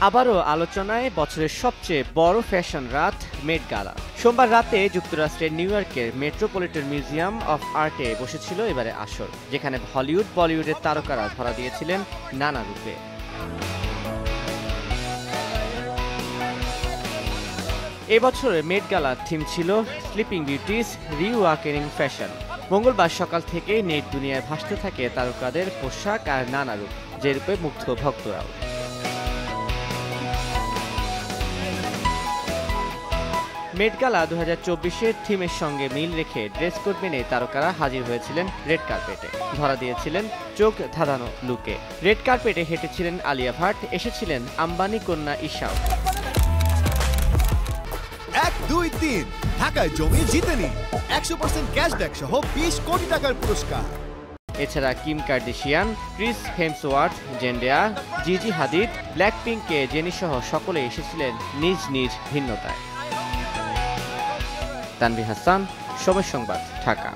আবারও আলোচনায় বছরের সবচেয়ে বড় ফ্যাশন রাত মেট গালা। সোমবার রাতে যুক্তরাষ্ট্রের নিউ ইয়র্কের মেট্রোপলিটন মিউজিয়াম অফ আর্টে বসেছিল এবারে আসর, যেখানে হলিউড বলিউডের তারকারা ধরা দিয়েছিলেন নানা রূপে। এবছরের মেট গালার থিম ছিল স্লিপিং বিউটিস রিওয়াকেনিং ফ্যাশন। মঙ্গলবার সকাল থেকেই নেট দুনিয়ায় ভাসতে থাকে তারকাদের পোশাক আর নানা রূপ, যে রূপে মুগ্ধ ভক্তরাও। মেট গালা 2024-এর থিমের সঙ্গে মিল রেখে ড্রেস কোড মেনে তারকারা হাজির হয়েছিলেন রেড কার্পেটে। ধরা দিয়েছিলেন চোখ ধাঁধানো লুকে। রেড কার্পেটে হেঁটেছিলেন আলিয়া ভাট, এসেছিলেন আম্বানি কন্যা ঈশাও। 1, 2, 3 ঢাকায় জমি জিতে নিন 100% ক্যাশব্যাক সহ 20 কোটি টাকার পুরস্কার। এছাড়া কিম কার্দাশিয়ান, ক্রিস হেমসওয়ার্থ, জেন্ডেয়া, জিজি হাদিদ, ব্ল্যাকপিঙ্কে জেনি সহ সকলে এসেছিলেন নিজ নিজ ভিন্নতায়। তানভীর হাসান, সময় সংবাদ, ঢাকা।